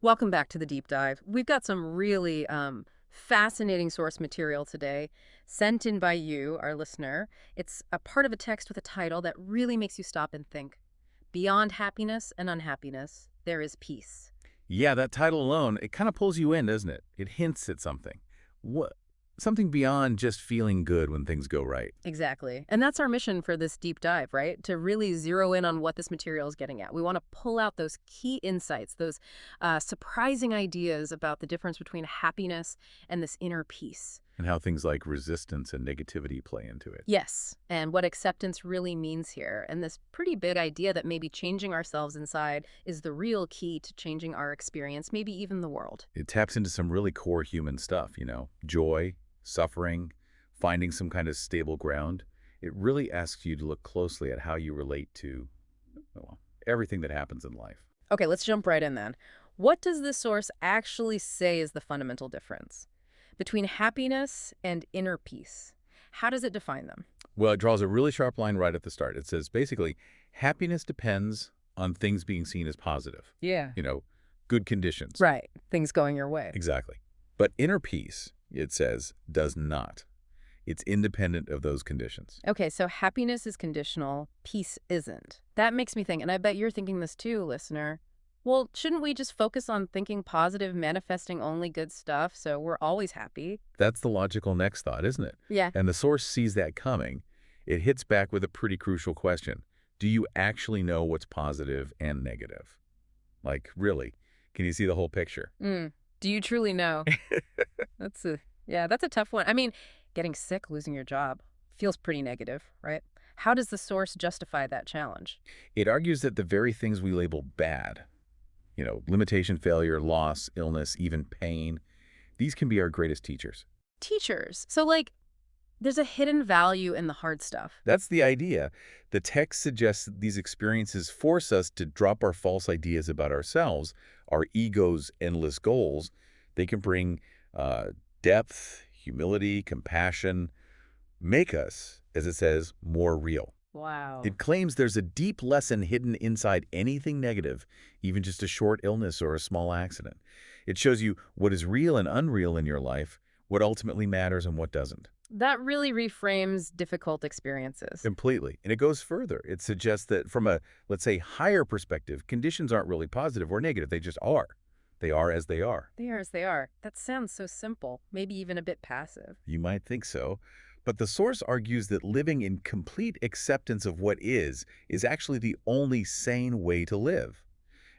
Welcome back to the deep dive. We've got some really fascinating source material today, sent in by you, our listener. It's a part of a text with a title that really makes you stop and think. Beyond happiness and unhappiness, there is peace. Yeah, that title alone, it kind of pulls you in, doesn't it? It hints at something. What? Something beyond just feeling good when things go right. Exactly. And that's our mission for this deep dive, right? To really zero in on what this material is getting at. We want to pull out those key insights, those surprising ideas about the difference between happiness and this inner peace. And how things like resistance and negativity play into it. Yes, and what acceptance really means here, and this pretty big idea that maybe changing ourselves inside is the real key to changing our experience, maybe even the world. It taps into some really core human stuff, joy, suffering, finding some kind of stable ground. It really asks you to look closely at how you relate to, well, everything that happens in life. Okay, let's jump right in then. What does this source actually say is the fundamental difference between happiness and inner peace? How does it define them? Well, it draws a really sharp line right at the start. It says basically, happiness depends on things being seen as positive. Yeah. You know, good conditions. Right, things going your way. Exactly. But inner peace, it says, does not. It's independent of those conditions. Okay, so happiness is conditional, peace isn't. That makes me think, and I bet you're thinking this too, listener. Well, shouldn't we just focus on thinking positive, manifesting only good stuff so we're always happy? That's the logical next thought, isn't it? Yeah. And the source sees that coming. It hits back with a pretty crucial question. Do you actually know what's positive and negative? Like, really? Can you see the whole picture? Do you truly know? That's a tough one. I mean, getting sick, losing your job, feels pretty negative, right? How does the source justify that challenge? It argues that the very things we label bad, limitation, failure, loss, illness, even pain, these can be our greatest teachers. Teachers. So, like, there's a hidden value in the hard stuff. That's the idea. The text suggests that these experiences force us to drop our false ideas about ourselves, our ego's endless goals. They can bring depth, humility, compassion, make us, as it says, more real. Wow. It claims there's a deep lesson hidden inside anything negative, even just a short illness or a small accident. It shows you what is real and unreal in your life, what ultimately matters and what doesn't. That really reframes difficult experiences. Completely. And it goes further. It suggests that from a, let's say, higher perspective, conditions aren't really positive or negative. They just are. They are as they are. They are as they are. That sounds so simple, maybe even a bit passive. You might think so. But the source argues that living in complete acceptance of what is actually the only sane way to live.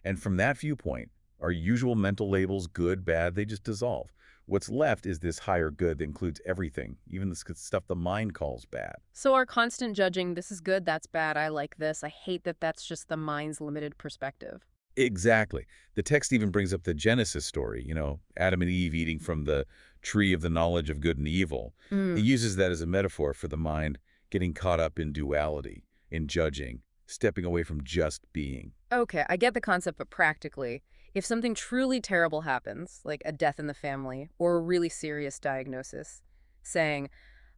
And from that viewpoint, our usual mental labels, good, bad, they just dissolve. What's left is this higher good that includes everything, even the stuff the mind calls bad. So our constant judging, this is good, that's bad, I like this, I hate that that's just the mind's limited perspective. Exactly. The text even brings up the Genesis story, Adam and Eve eating from the tree of the knowledge of good and evil. It uses that as a metaphor for the mind getting caught up in duality, in judging, stepping away from just being. Okay, I get the concept, but practically, if something truly terrible happens, like a death in the family or a really serious diagnosis, saying,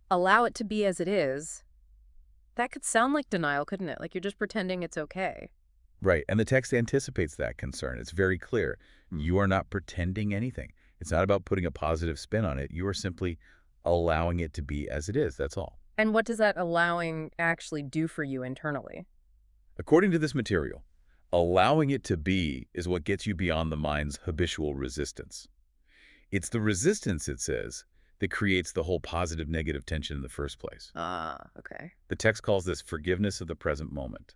allow it to be as it is, that could sound like denial, couldn't it? Like you're just pretending it's okay. Right, and the text anticipates that concern. It's very clear. You are not pretending anything. It's not about putting a positive spin on it. You are simply allowing it to be as it is. That's all. And what does that allowing actually do for you internally? According to this material, allowing it to be is what gets you beyond the mind's habitual resistance. It's the resistance, it says, that creates the whole positive-negative tension in the first place. Okay. The text calls this forgiveness of the present moment.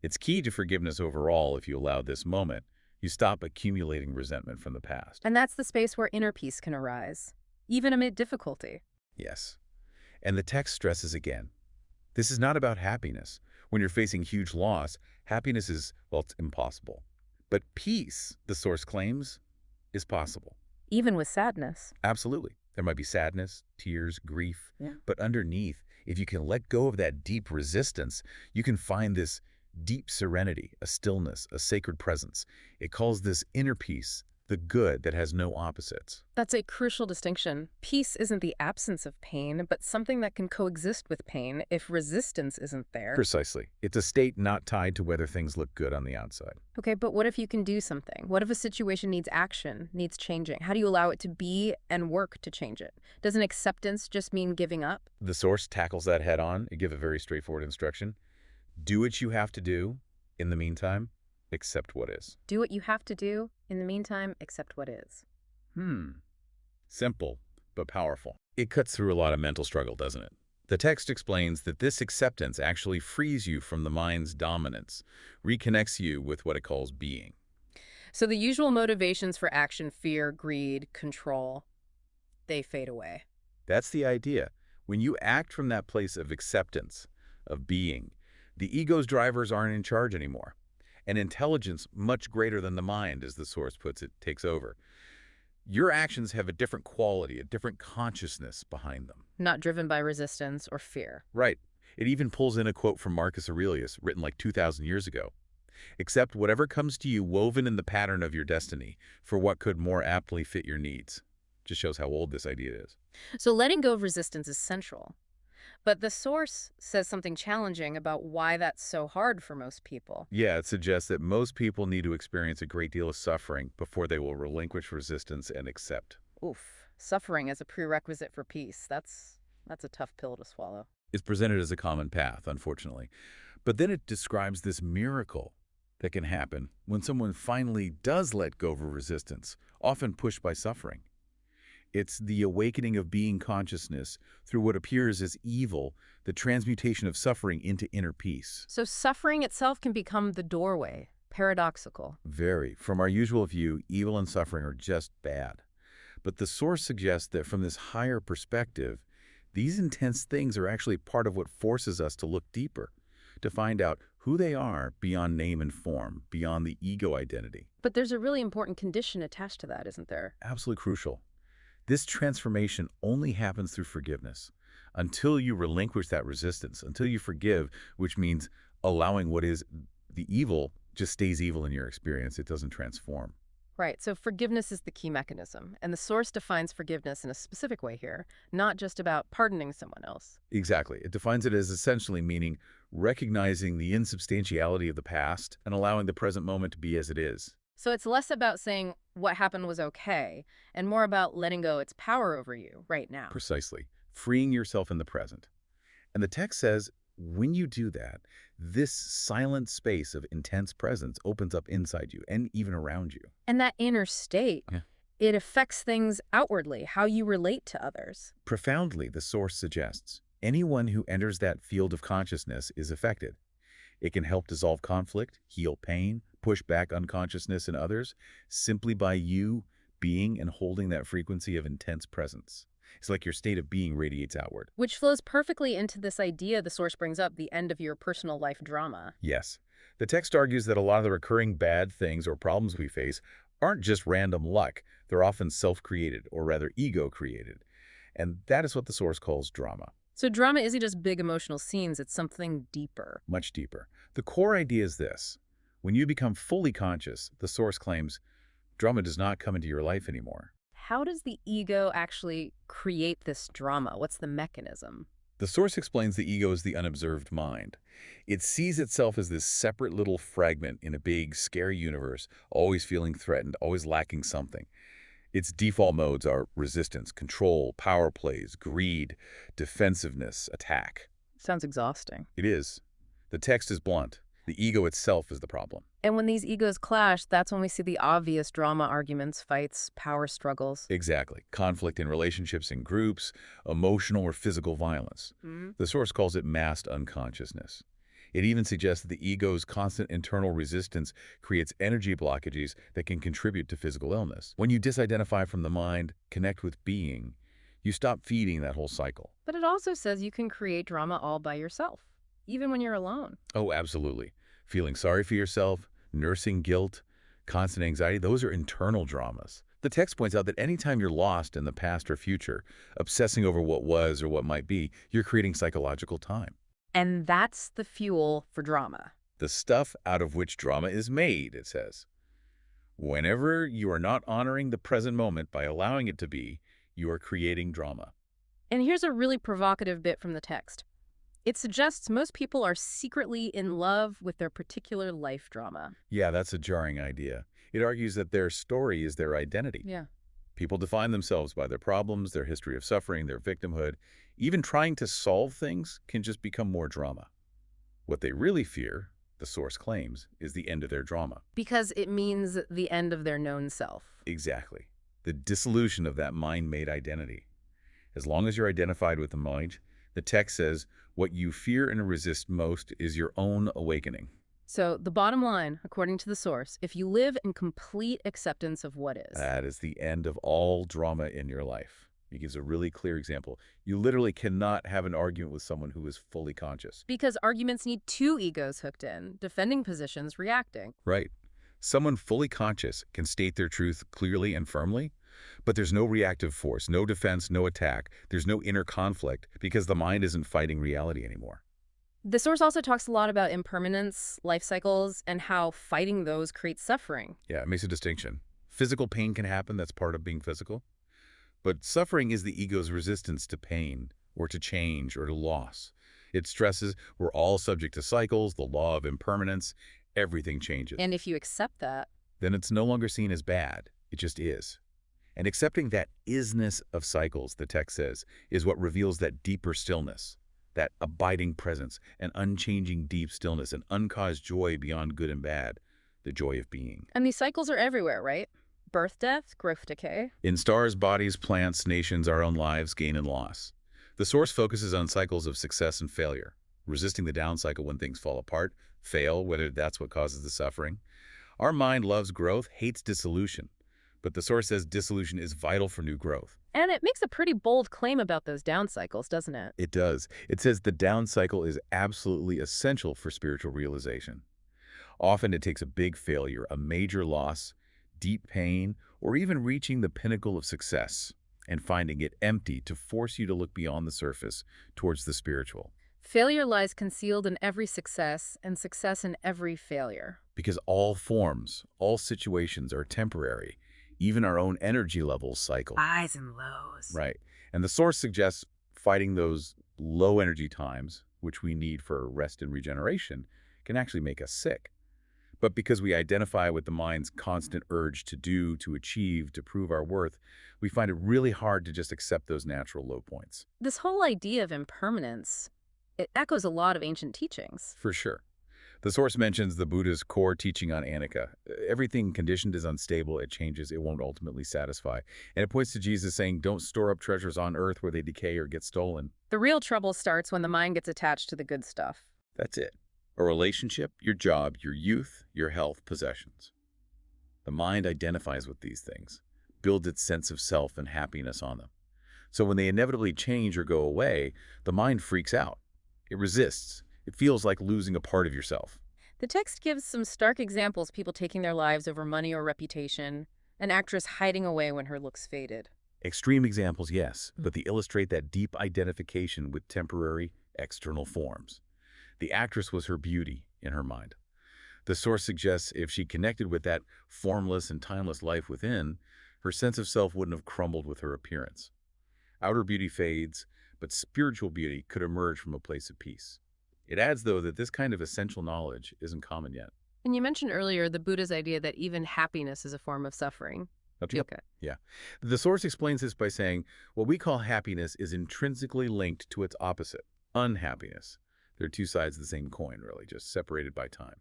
It's key to forgiveness overall. If you allow this moment, you stop accumulating resentment from the past. And that's the space where inner peace can arise, even amid difficulty. Yes. And the text stresses again, this is not about happiness. When you're facing huge loss, happiness is, well, it's impossible. But peace, the source claims, is possible. Even with sadness. Absolutely. There might be sadness, tears, grief. Yeah. But underneath, if you can let go of that deep resistance, you can find this deep serenity, a stillness, a sacred presence. It calls this inner peace the good that has no opposites. That's a crucial distinction. Peace isn't the absence of pain, but something that can coexist with pain if resistance isn't there. Precisely. It's a state not tied to whether things look good on the outside. Okay, but what if you can do something? What if a situation needs action, needs changing? How do you allow it to be and work to change it? Doesn't acceptance just mean giving up? The source tackles that head on. It gives a very straightforward instruction. Do what you have to do. In the meantime, accept what is. Do what you have to do. In the meantime, accept what is. Simple, but powerful. It cuts through a lot of mental struggle, doesn't it? The text explains that this acceptance actually frees you from the mind's dominance, reconnects you with what it calls being. So the usual motivations for action, fear, greed, control, they fade away. That's the idea. When you act from that place of acceptance, of being, the ego's drivers aren't in charge anymore. An intelligence much greater than the mind, as the source puts it, takes over. Your actions have a different quality, a different consciousness behind them. Not driven by resistance or fear. Right. It even pulls in a quote from Marcus Aurelius, written like 2,000 years ago. Accept whatever comes to you woven in the pattern of your destiny for what could more aptly fit your needs. Just shows how old this idea is. So letting go of resistance is central. But the source says something challenging about why that's so hard for most people. Yeah, it suggests that most people need to experience a great deal of suffering before they will relinquish resistance and accept. Oof, suffering as a prerequisite for peace. That's a tough pill to swallow. It's presented as a common path, unfortunately. But then it describes this miracle that can happen when someone finally does let go of resistance, often pushed by suffering. It's the awakening of being consciousness through what appears as evil, the transmutation of suffering into inner peace. So suffering itself can become the doorway. Paradoxical. Very. From our usual view, evil and suffering are just bad. But the source suggests that from this higher perspective, these intense things are actually part of what forces us to look deeper, to find out who they are beyond name and form, beyond the ego identity. But there's a really important condition attached to that, isn't there? Absolutely crucial. This transformation only happens through forgiveness. Until you relinquish that resistance, until you forgive, which means allowing what is the evil just stays evil in your experience. It doesn't transform. Right, so forgiveness is the key mechanism, and the source defines forgiveness in a specific way here, not just about pardoning someone else. Exactly. It defines it as essentially meaning recognizing the insubstantiality of the past and allowing the present moment to be as it is. So it's less about saying what happened was okay, and more about letting go its power over you right now. Precisely. Freeing yourself in the present. And the text says, when you do that, this silent space of intense presence opens up inside you and even around you. And that inner state, Yeah. it affects things outwardly, how you relate to others. Profoundly, the source suggests, anyone who enters that field of consciousness is affected. It can help dissolve conflict, heal pain, push back unconsciousness in others, simply by you being and holding that frequency of intense presence. It's like your state of being radiates outward. Which flows perfectly into this idea the source brings up, the end of your personal life drama. Yes. The text argues that a lot of the recurring bad things or problems we face aren't just random luck. They're often self-created, or rather ego-created. And that is what the source calls drama. So drama isn't just big emotional scenes, it's something deeper. Much deeper. The core idea is this. When you become fully conscious, the source claims, drama does not come into your life anymore. How does the ego actually create this drama? What's the mechanism? The source explains the ego is the unobserved mind. It sees itself as this separate little fragment in a big, scary universe, always feeling threatened, always lacking something. Its default modes are resistance, control, power plays, greed, defensiveness, attack. Sounds exhausting. It is. The text is blunt. The ego itself is the problem. And when these egos clash, that's when we see the obvious drama arguments, fights, power struggles. Exactly. Conflict in relationships and groups, emotional or physical violence. The source calls it masked unconsciousness. It even suggests that the ego's constant internal resistance creates energy blockages that can contribute to physical illness. When you disidentify from the mind, connect with being, you stop feeding that whole cycle. But it also says you can create drama all by yourself, even when you're alone. Oh, absolutely. Feeling sorry for yourself, nursing guilt, constant anxiety, those are internal dramas. The text points out that anytime you're lost in the past or future, obsessing over what was or what might be, you're creating psychological time. And that's the fuel for drama. The stuff out of which drama is made, it says. Whenever you are not honoring the present moment by allowing it to be, you are creating drama. And here's a really provocative bit from the text. It suggests most people are secretly in love with their particular life drama. Yeah, that's a jarring idea. It argues that their story is their identity. Yeah. People define themselves by their problems, their history of suffering, their victimhood. Even trying to solve things can just become more drama. What they really fear, the source claims, is the end of their drama. Because it means the end of their known self. Exactly. The dissolution of that mind-made identity. As long as you're identified with the mind, the text says, what you fear and resist most is your own awakening. So the bottom line, according to the source, if you live in complete acceptance of what is. That is the end of all drama in your life. He gives a really clear example. You literally cannot have an argument with someone who is fully conscious. Because arguments need two egos hooked in, defending positions, reacting. Right. Someone fully conscious can state their truth clearly and firmly, but there's no reactive force, no defense, no attack. There's no inner conflict because the mind isn't fighting reality anymore. The source also talks a lot about impermanence, life cycles, and how fighting those creates suffering. Yeah, it makes a distinction. Physical pain can happen, that's part of being physical. But suffering is the ego's resistance to pain, or to change, or to loss. It stresses we're all subject to cycles, the law of impermanence, everything changes. And if you accept that, Then it's no longer seen as bad, it just is. And accepting that isness of cycles, the text says, is what reveals that deeper stillness, that abiding presence, an unchanging deep stillness, an uncaused joy beyond good and bad, the joy of being. and these cycles are everywhere, right? Birth, death, growth, decay. In stars, bodies, plants, nations, our own lives, gain and loss. The source focuses on cycles of success and failure, resisting the down cycle when things fall apart, fail, whether that's what causes the suffering. Our mind loves growth, hates dissolution. But the source says dissolution is vital for new growth. And it makes a pretty bold claim about those down cycles, doesn't it? It does. It says the down cycle is absolutely essential for spiritual realization. Often it takes a big failure, a major loss, deep pain, or even reaching the pinnacle of success and finding it empty to force you to look beyond the surface towards the spiritual. Failure lies concealed in every success, and success in every failure. Because all forms, all situations are temporary. Even our own energy levels cycle. Highs and lows. Right. And the source suggests fighting those low energy times, which we need for rest and regeneration, can actually make us sick. But because we identify with the mind's constant urge to do, to achieve, to prove our worth, we find it really hard to just accept those natural low points. This whole idea of impermanence, it echoes a lot of ancient teachings. For sure. The source mentions the Buddha's core teaching on anicca. Everything conditioned is unstable, it changes, it won't ultimately satisfy. And it points to Jesus saying, don't store up treasures on earth where they decay or get stolen. The real trouble starts when the mind gets attached to the good stuff. That's it. A relationship, your job, your youth, your health, possessions. The mind identifies with these things, builds its sense of self and happiness on them. So when they inevitably change or go away, the mind freaks out. It resists. It feels like losing a part of yourself. The text gives some stark examples, people taking their lives over money or reputation, an actress hiding away when her looks faded. Extreme examples, yes, but they illustrate that deep identification with temporary, external forms. The actress was her beauty in her mind. The source suggests if she connected with that formless and timeless life within, her sense of self wouldn't have crumbled with her appearance. Outer beauty fades, but spiritual beauty could emerge from a place of peace. It adds, though, that this kind of essential knowledge isn't common yet. And you mentioned earlier the Buddha's idea that even happiness is a form of suffering. Okay. Yeah. The source explains this by saying, what we call happiness is intrinsically linked to its opposite, unhappiness. They're two sides of the same coin, really, just separated by time.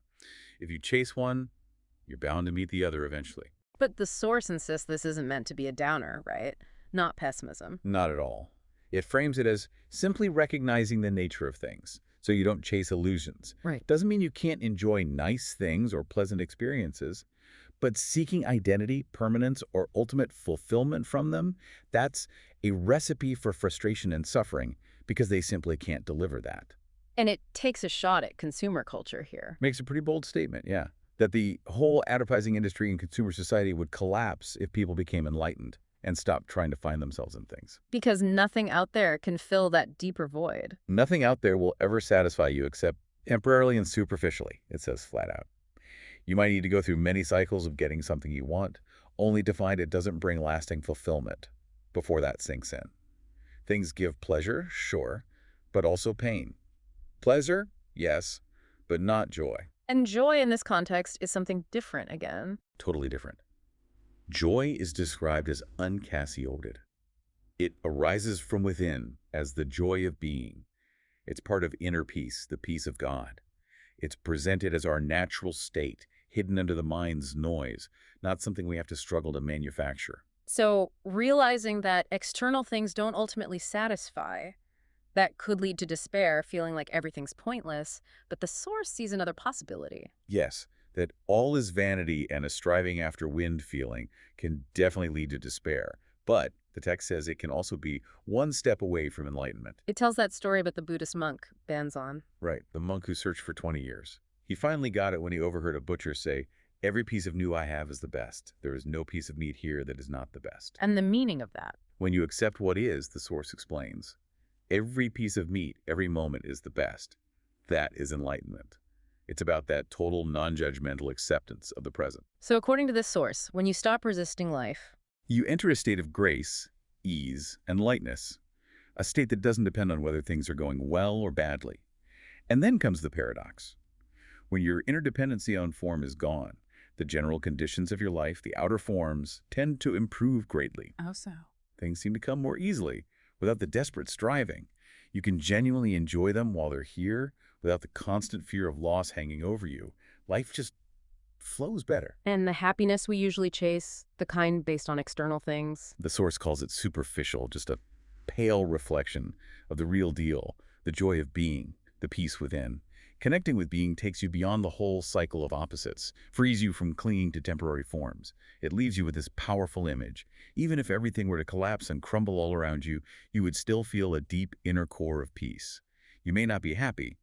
If you chase one, you're bound to meet the other eventually. But the source insists this isn't meant to be a downer, right? Not pessimism. Not at all. It frames it as simply recognizing the nature of things, so you don't chase illusions. Right. Doesn't mean you can't enjoy nice things or pleasant experiences, but seeking identity, permanence, or ultimate fulfillment from them, that's a recipe for frustration and suffering because they simply can't deliver that. And it takes a shot at consumer culture here. Makes a pretty bold statement, yeah, that the whole advertising industry and consumer society would collapse if people became enlightened and stopped trying to find themselves in things. Because nothing out there can fill that deeper void. Nothing out there will ever satisfy you except temporarily and superficially, it says flat out. You might need to go through many cycles of getting something you want, only to find it doesn't bring lasting fulfillment before that sinks in. Things give pleasure, sure, but also pain. Pleasure, yes, but not joy. And joy in this context is something different again. Totally different. Joy is described as uncassioted. It arises from within as the joy of being. It's part of inner peace, the peace of God. It's presented as our natural state, hidden under the mind's noise, not something we have to struggle to manufacture. So realizing that external things don't ultimately satisfy, that could lead to despair, feeling like everything's pointless, but the source sees another possibility. Yes, that all is vanity and a striving after wind feeling can definitely lead to despair. But the text says it can also be one step away from enlightenment. It tells that story about the Buddhist monk, Banzan. Right, the monk who searched for 20 years. He finally got it when he overheard a butcher say, "Every piece of new I have is the best. There is no piece of meat here that is not the best." And the meaning of that. When you accept what is, the source explains, every piece of meat, every moment is the best. That is enlightenment. It's about that total non-judgmental acceptance of the present. So according to this source, when you stop resisting life, You enter a state of grace, ease, and lightness, a state that doesn't depend on whether things are going well or badly. And then comes the paradox. When your interdependency on form is gone, the general conditions of your life, the outer forms, tend to improve greatly. oh so. Things seem to come more easily, without the desperate striving. You can genuinely enjoy them while they're here, without the constant fear of loss hanging over you. Life just flows better. And the happiness we usually chase, the kind based on external things. The source calls it superficial, just a pale reflection of the real deal, the joy of being, the peace within. Connecting with being takes you beyond the whole cycle of opposites, frees you from clinging to temporary forms. It leaves you with this powerful image. Even if everything were to collapse and crumble all around you, you would still feel a deep inner core of peace. You may not be happy,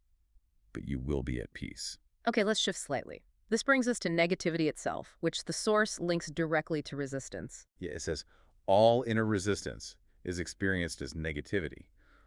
but you will be at peace. Okay, let's shift slightly. This brings us to negativity itself, which the source links directly to resistance. Yeah, it says, all inner resistance is experienced as negativity.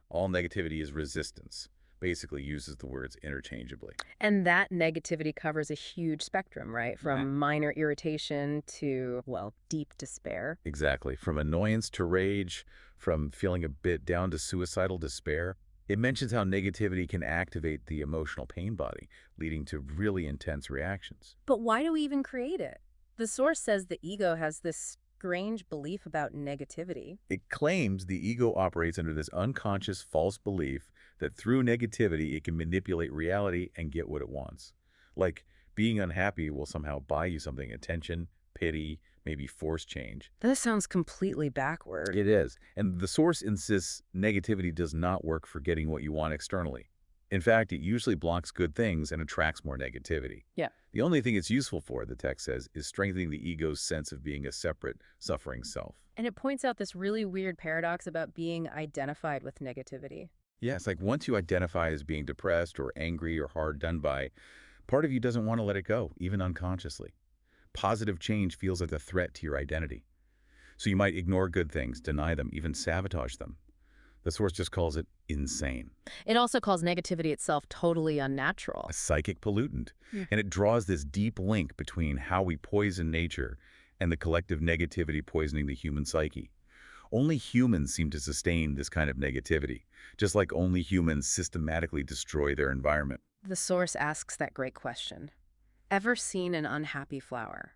All negativity is resistance. Basically uses the words interchangeably. And that negativity covers a huge spectrum, right? From minor irritation to, well, deep despair. Exactly. From annoyance to rage, from feeling a bit down to suicidal despair. It mentions how negativity can activate the emotional pain body, leading to really intense reactions. But why do we even create it? The source says the ego has this strange belief about negativity. It claims the ego operates under this unconscious false belief that through negativity it can manipulate reality and get what it wants. Like being unhappy will somehow buy you something, attention, pity, maybe force change. That sounds completely backward. It is. And the source insists negativity does not work for getting what you want externally. In fact, it usually blocks good things and attracts more negativity. Yeah. The only thing it's useful for, the text says, is strengthening the ego's sense of being a separate, suffering self. And it points out this really weird paradox about being identified with negativity. Yeah, it's like once you identify as being depressed or angry or hard done by, part of you doesn't want to let it go, even unconsciously. Positive change feels like a threat to your identity. So you might ignore good things, deny them, even sabotage them. The source just calls it insane. It also calls negativity itself totally unnatural. A psychic pollutant. And it draws this deep link between how we poison nature and the collective negativity poisoning the human psyche. Only humans seem to sustain this kind of negativity, just like only humans systematically destroy their environment. The source asks that great question. Ever seen an unhappy flower?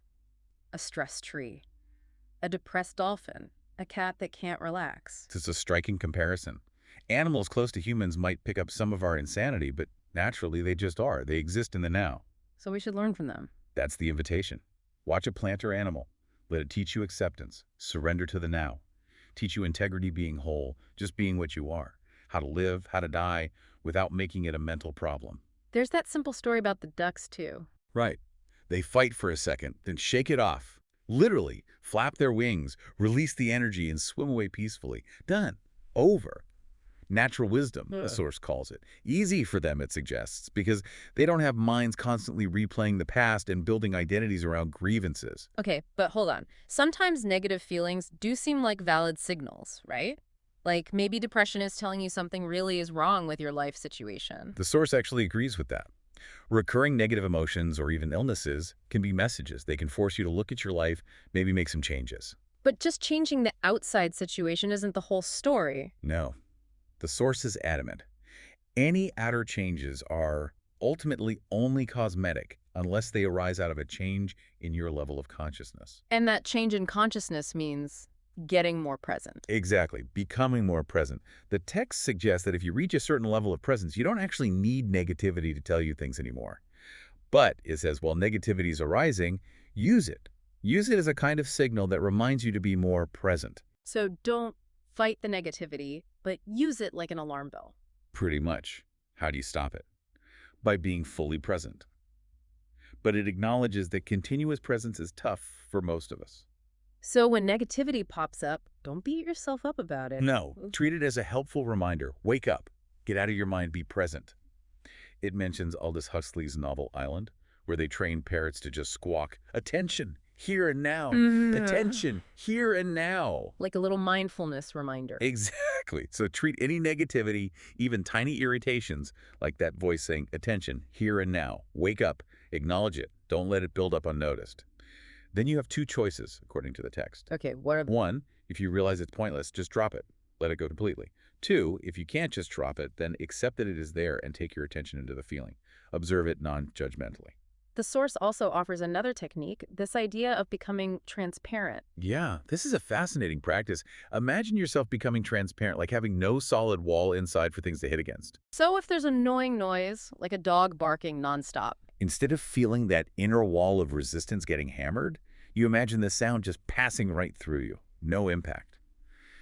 A stressed tree? A depressed dolphin? A cat that can't relax? It's a striking comparison. Animals close to humans might pick up some of our insanity, but naturally they just are. They exist in the now. So we should learn from them. That's the invitation. Watch a plant or animal. Let it teach you acceptance, surrender to the now. Teach you integrity, being whole, just being what you are. How to live, how to die, without making it a mental problem. There's that simple story about the ducks, too. Right. They fight for a second, then shake it off. Literally, flap their wings, release the energy, and swim away peacefully. Done. Over. Natural wisdom, the source calls it. Easy for them, it suggests, because they don't have minds constantly replaying the past and building identities around grievances. Okay, but hold on. Sometimes negative feelings do seem like valid signals, right? Like maybe depression is telling you something really is wrong with your life situation. The source actually agrees with that. Recurring negative emotions or even illnesses can be messages. They can force you to look at your life, maybe make some changes. But just changing the outside situation isn't the whole story. No, the source is adamant. Any outer changes are ultimately only cosmetic unless they arise out of a change in your level of consciousness. And that change in consciousness means getting more present. Exactly, becoming more present. The text suggests that if you reach a certain level of presence, you don't actually need negativity to tell you things anymore. But it says, while negativity is arising, use it. Use it as a kind of signal that reminds you to be more present. So don't fight the negativity, but use it like an alarm bell. Pretty much. How do you stop it? By being fully present. But it acknowledges that continuous presence is tough for most of us. So when negativity pops up, don't beat yourself up about it. No, treat it as a helpful reminder. Wake up. Get out of your mind. Be present. It mentions Aldous Huxley's novel Island, where they train parrots to just squawk, "Attention, here and now. Attention, here and now." Like a little mindfulness reminder. Exactly. So treat any negativity, even tiny irritations, like that voice saying, "Attention, here and now. Wake up. Acknowledge it. Don't let it build up unnoticed." Then you have two choices, according to the text. Okay, what are the... One, if you realize it's pointless, just drop it. Let it go completely. Two, if you can't just drop it, then accept that it is there and take your attention into the feeling. Observe it non-judgmentally. The source also offers another technique, this idea of becoming transparent. Yeah, this is a fascinating practice. Imagine yourself becoming transparent, like having no solid wall inside for things to hit against. So if there's annoying noise, like a dog barking nonstop, Instead of feeling that inner wall of resistance getting hammered, you imagine the sound just passing right through you. No impact.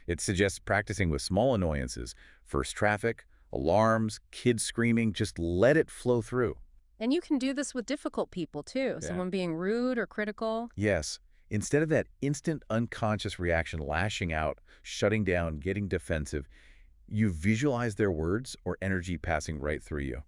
It suggests practicing with small annoyances, first traffic, alarms, kids screaming, just let it flow through. and you can do this with difficult people too, Yeah. someone being rude or critical. Yes, instead of that instant unconscious reaction, lashing out, shutting down, getting defensive, you visualize their words or energy passing right through you.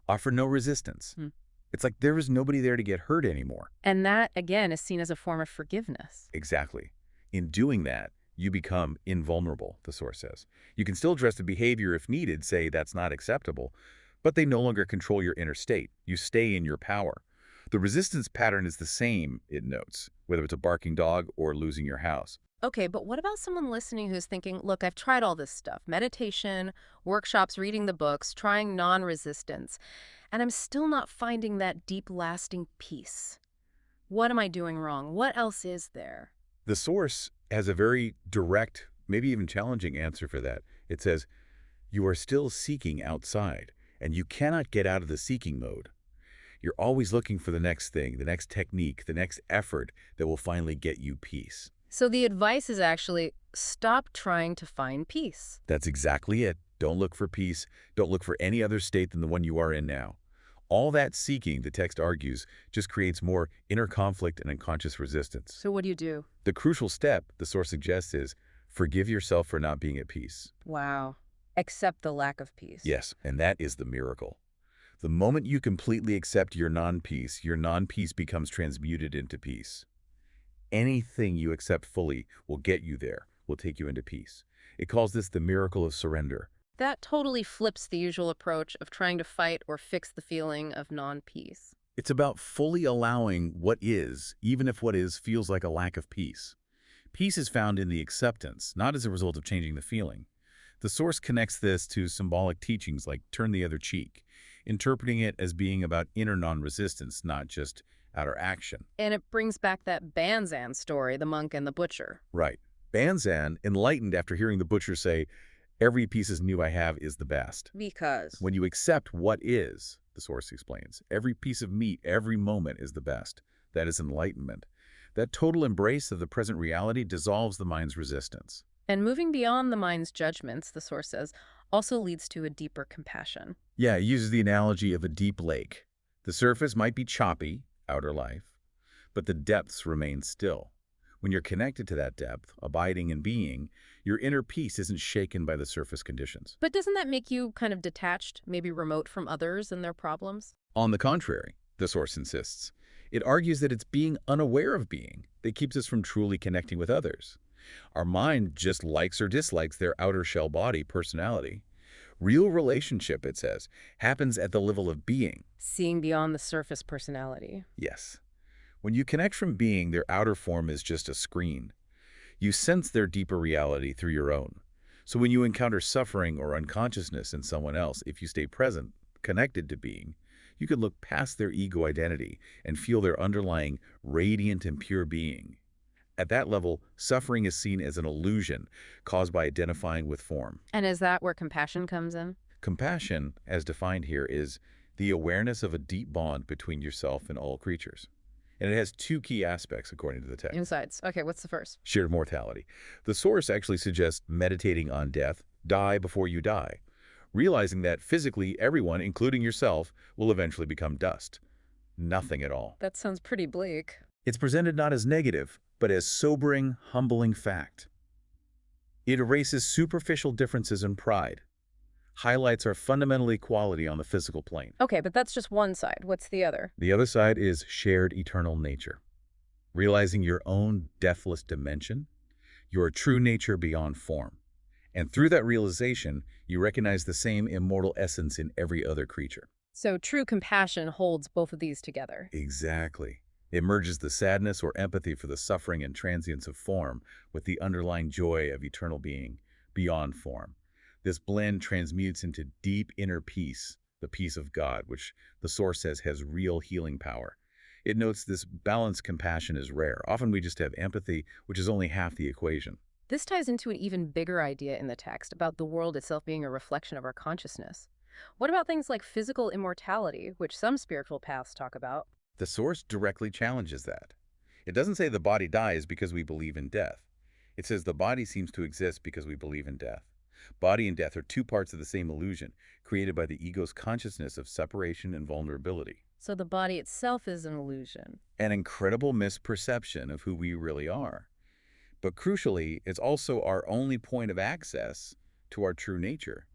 Offer no resistance. Hmm. It's like there is nobody there to get hurt anymore. And that, again, is seen as a form of forgiveness. Exactly. In doing that, you become invulnerable, the source says. You can still address the behavior if needed, say that's not acceptable, but they no longer control your inner state. You stay in your power. The resistance pattern is the same, it notes, whether it's a barking dog or losing your house. Okay, but what about someone listening who's thinking, look, I've tried all this stuff, meditation, workshops, reading the books, trying non-resistance, and I'm still not finding that deep, lasting peace. What am I doing wrong? What else is there? The source has a very direct, maybe even challenging answer for that. It says, you are still seeking outside, and you cannot get out of the seeking mode. You're always looking for the next thing, the next technique, the next effort that will finally get you peace. So the advice is actually stop trying to find peace. That's exactly it. Don't look for peace. Don't look for any other state than the one you are in now. All that seeking, the text argues, just creates more inner conflict and unconscious resistance. So what do you do? The crucial step, the source suggests, is forgive yourself for not being at peace. Wow. Accept the lack of peace. Yes, and that is the miracle. The moment you completely accept your non-peace becomes transmuted into peace. Anything you accept fully will get you there, will take you into peace. It calls this the miracle of surrender. That totally flips the usual approach of trying to fight or fix the feeling of non-peace. It's about fully allowing what is, even if what is feels like a lack of peace. Peace is found in the acceptance, not as a result of changing the feeling. The source connects this to symbolic teachings like turn the other cheek, interpreting it as being about inner non-resistance, not just outer action. And it brings back that Banzan story, the monk and the butcher. Right. Banzan, enlightened after hearing the butcher say, every piece of new I have is the best. Because When you accept what is, the source explains, every piece of meat, every moment is the best. That is enlightenment. That total embrace of the present reality dissolves the mind's resistance. And moving beyond the mind's judgments, the source says, also leads to a deeper compassion. Yeah, it uses the analogy of a deep lake. The surface might be choppy, outer life, but the depths remain still. When you're connected to that depth, abiding and being, your inner peace isn't shaken by the surface conditions. But doesn't that make you kind of detached, maybe remote from others and their problems? On the contrary, the source insists, it argues that it's being unaware of being that keeps us from truly connecting with others. Our mind just likes or dislikes their outer shell body, personality. Real relationship, it says, happens at the level of being. Seeing beyond the surface personality. Yes. When you connect from being, their outer form is just a screen. You sense their deeper reality through your own. So when you encounter suffering or unconsciousness in someone else, if you stay present, connected to being, you can look past their ego identity and feel their underlying radiant and pure being. At that level, suffering is seen as an illusion caused by identifying with form. And is that where compassion comes in? Compassion, as defined here, is the awareness of a deep bond between yourself and all creatures. And it has two key aspects, according to the text. Insights. Okay, what's the first? Shared mortality. The source actually suggests meditating on death, die before you die, realizing that physically everyone, including yourself, will eventually become dust. Nothing at all. That sounds pretty bleak. It's presented not as negative, but as sobering, humbling fact. It erases superficial differences and pride, highlights our fundamental equality on the physical plane. Okay, but that's just one side. What's the other? The other side is shared eternal nature. Realizing your own deathless dimension, your true nature beyond form. And through that realization, you recognize the same immortal essence in every other creature. So true compassion holds both of these together. Exactly. It merges the sadness or empathy for the suffering and transience of form with the underlying joy of eternal being beyond form. This blend transmutes into deep inner peace, the peace of God, which the source says has real healing power. It notes this balanced compassion is rare. Often we just have empathy, which is only half the equation. This ties into an even bigger idea in the text about the world itself being a reflection of our consciousness. What about things like physical immortality, which some spiritual paths talk about? The source directly challenges that. It doesn't say the body dies because we believe in death. It says the body seems to exist because we believe in death. Body and death are two parts of the same illusion, created by the ego's consciousness of separation and vulnerability. So the body itself is an illusion. An incredible misperception of who we really are. But crucially, it's also our only point of access to our true nature.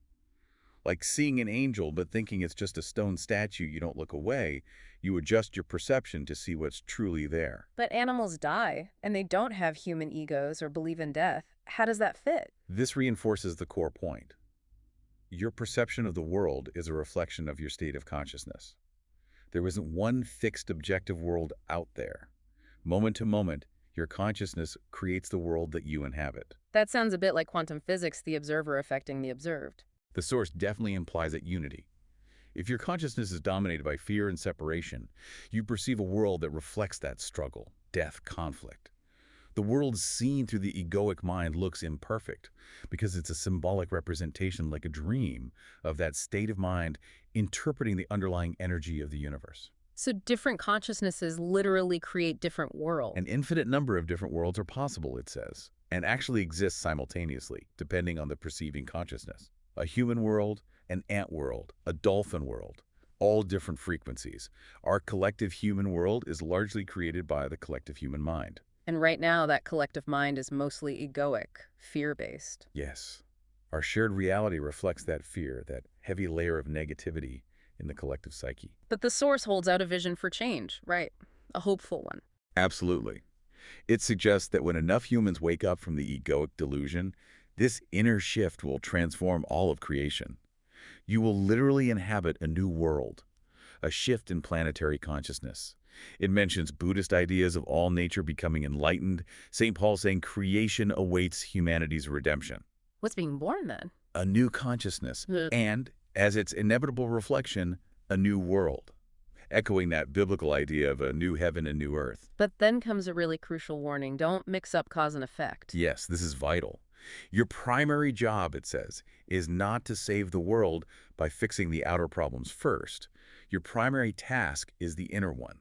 Like seeing an angel but thinking it's just a stone statue, you don't look away. You adjust your perception to see what's truly there. But animals die, and they don't have human egos or believe in death. How does that fit? This reinforces the core point. Your perception of the world is a reflection of your state of consciousness. There isn't one fixed objective world out there. Moment to moment, your consciousness creates the world that you inhabit. That sounds a bit like quantum physics, the observer affecting the observed. The source definitely implies at unity. If your consciousness is dominated by fear and separation, you perceive a world that reflects that struggle, death, conflict. The world seen through the egoic mind looks imperfect because it's a symbolic representation, like a dream, of that state of mind interpreting the underlying energy of the universe. So different consciousnesses literally create different worlds. An infinite number of different worlds are possible, it says, and actually exist simultaneously, depending on the perceiving consciousness. A human world, an ant world, a dolphin world, all different frequencies. Our collective human world is largely created by the collective human mind. And right now, that collective mind is mostly egoic, fear-based. Yes. Our shared reality reflects that fear, that heavy layer of negativity in the collective psyche. But the source holds out a vision for change, right? A hopeful one. Absolutely. It suggests that when enough humans wake up from the egoic delusion, this inner shift will transform all of creation. You will literally inhabit a new world, a shift in planetary consciousness. It mentions Buddhist ideas of all nature becoming enlightened, St. Paul saying creation awaits humanity's redemption. What's being born then? A new consciousness, and, as its inevitable reflection, a new world, echoing that biblical idea of a new heaven and new earth. But then comes a really crucial warning. Don't mix up cause and effect. Yes, this is vital. Your primary job, it says, is not to save the world by fixing the outer problems first. Your primary task is the inner one,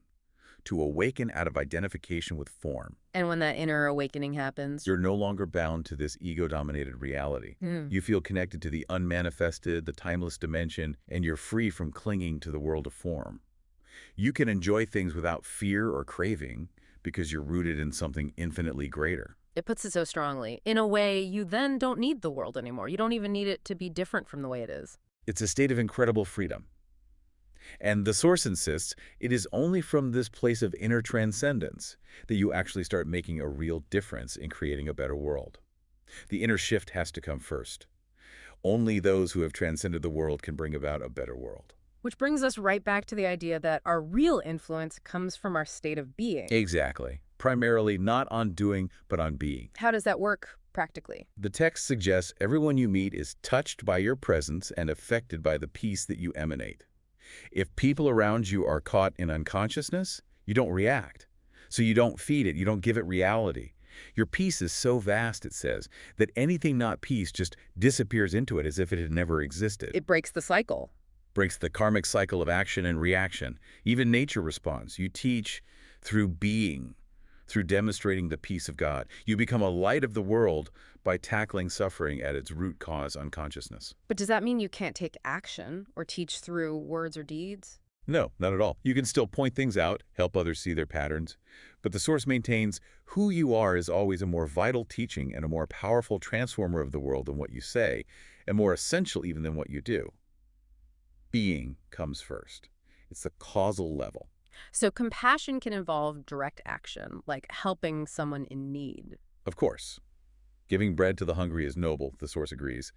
to awaken out of identification with form. And when that inner awakening happens, You're no longer bound to this ego-dominated reality. You feel connected to the unmanifested, the timeless dimension, and you're free from clinging to the world of form. You can enjoy things without fear or craving because you're rooted in something infinitely greater. it puts it so strongly. In a way, you then don't need the world anymore. You don't even need it to be different from the way it is. It's a state of incredible freedom. And the source insists it is only from this place of inner transcendence that you actually start making a real difference in creating a better world. The inner shift has to come first. Only those who have transcended the world can bring about a better world. Which brings us right back to the idea that our real influence comes from our state of being. Exactly. Primarily not on doing, but on being. How does that work practically? The text suggests everyone you meet is touched by your presence and affected by the peace that you emanate. If people around you are caught in unconsciousness, you don't react. So you don't feed it, you don't give it reality. Your peace is so vast, it says, that anything not peace just disappears into it as if it had never existed. It breaks the cycle. Breaks the karmic cycle of action and reaction. Even nature responds. You teach through being, through demonstrating the peace of God. You become a light of the world by tackling suffering at its root cause, unconsciousness. But does that mean you can't take action or teach through words or deeds? No, not at all. You can still point things out, help others see their patterns, but the Source maintains who you are is always a more vital teaching and a more powerful transformer of the world than what you say, and more essential even than what you do. Being comes first. It's the causal level. So compassion can involve direct action, like helping someone in need. Of course, giving bread to the hungry is noble, the Source agrees,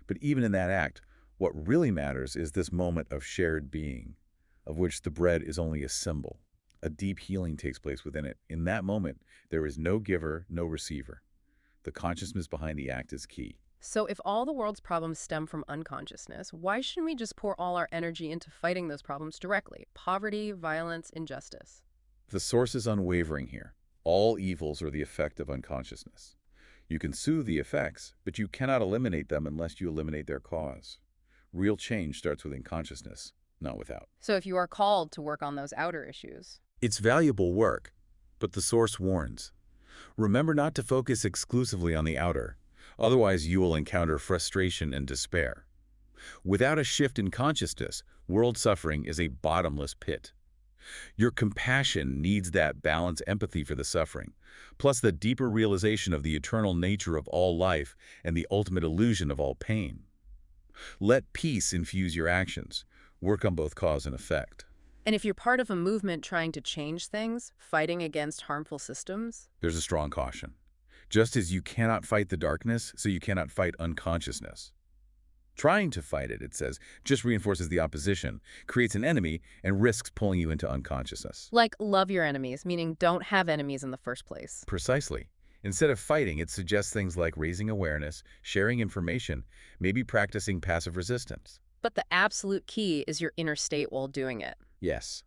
but even in that act, what really matters is this moment of shared being, of which the bread is only a symbol. A deep healing takes place within it. In that moment, there is no giver, no receiver. The consciousness behind the act is key. So if all the world's problems stem from unconsciousness, why shouldn't we just pour all our energy into fighting those problems directly? Poverty, violence, injustice. The Source is unwavering here. All evils are the effect of unconsciousness. You can soothe the effects, but you cannot eliminate them unless you eliminate their cause. Real change starts within consciousness, not without. So if you are called to work on those outer issues. It's valuable work, but the Source warns. Remember not to focus exclusively on the outer. Otherwise, you will encounter frustration and despair. Without a shift in consciousness, world suffering is a bottomless pit. Your compassion needs that balanced empathy for the suffering, plus the deeper realization of the eternal nature of all life and the ultimate illusion of all pain. Let peace infuse your actions. Work on both cause and effect. And if you're part of a movement trying to change things, fighting against harmful systems. There's a strong caution. Just as you cannot fight the darkness, so you cannot fight unconsciousness. Trying to fight it, it says, just reinforces the opposition, creates an enemy, and risks pulling you into unconsciousness. Like love your enemies, meaning don't have enemies in the first place. Precisely. Instead of fighting, it suggests things like raising awareness, sharing information, maybe practicing passive resistance. But the absolute key is your inner state while doing it. Yes.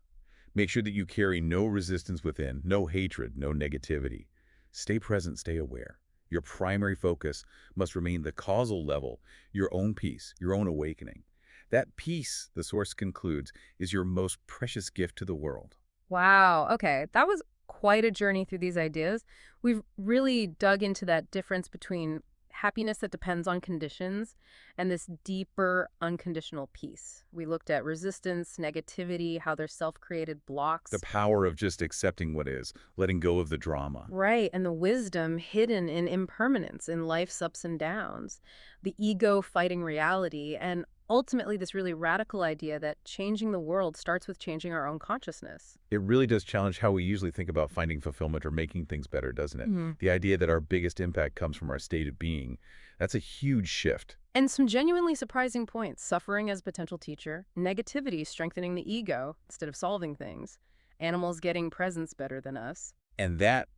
Make sure that you carry no resistance within, no hatred, no negativity. Stay present, stay aware. Your primary focus must remain the causal level, your own peace, your own awakening. That peace, the Source concludes, is your most precious gift to the world. Wow. Okay. That was quite a journey through these ideas. We've really dug into that difference between happiness that depends on conditions and this deeper unconditional peace. We looked at resistance, negativity, how they're self-created blocks. The power of just accepting what is, letting go of the drama. Right, and the wisdom hidden in impermanence, in life's ups and downs, the ego fighting reality, and ultimately this really radical idea that changing the world starts with changing our own consciousness. It really does challenge how we usually think about finding fulfillment or making things better, doesn't it? The idea that our biggest impact comes from our state of being, that's a huge shift. And some genuinely surprising points: suffering as a potential teacher, negativity strengthening the ego instead of solving things, animals getting presents better than us. And that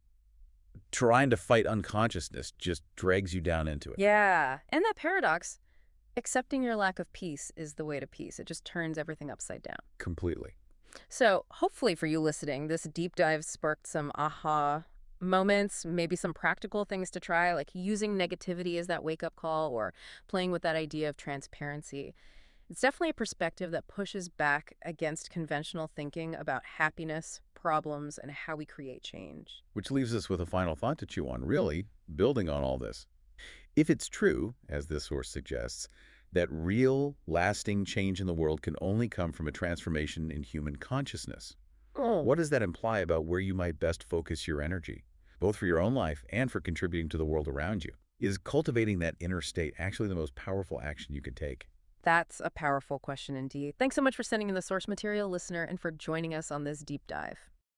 trying to fight unconsciousness just drags you down into it. Yeah, and that paradox, accepting your lack of peace is the way to peace. It just turns everything upside down. Completely. So hopefully for you listening, this deep dive sparked some aha moments, maybe some practical things to try, like using negativity as that wake-up call or playing with that idea of transparency. It's definitely a perspective that pushes back against conventional thinking about happiness, problems, and how we create change. Which leaves us with a final thought to chew on, really, building on all this. If it's true, as this source suggests, that real, lasting change in the world can only come from a transformation in human consciousness, what does that imply about where you might best focus your energy, both for your own life and for contributing to the world around you? Is cultivating that inner state actually the most powerful action you could take? That's a powerful question indeed. Thanks so much for sending in the source material, listener, and for joining us on this deep dive.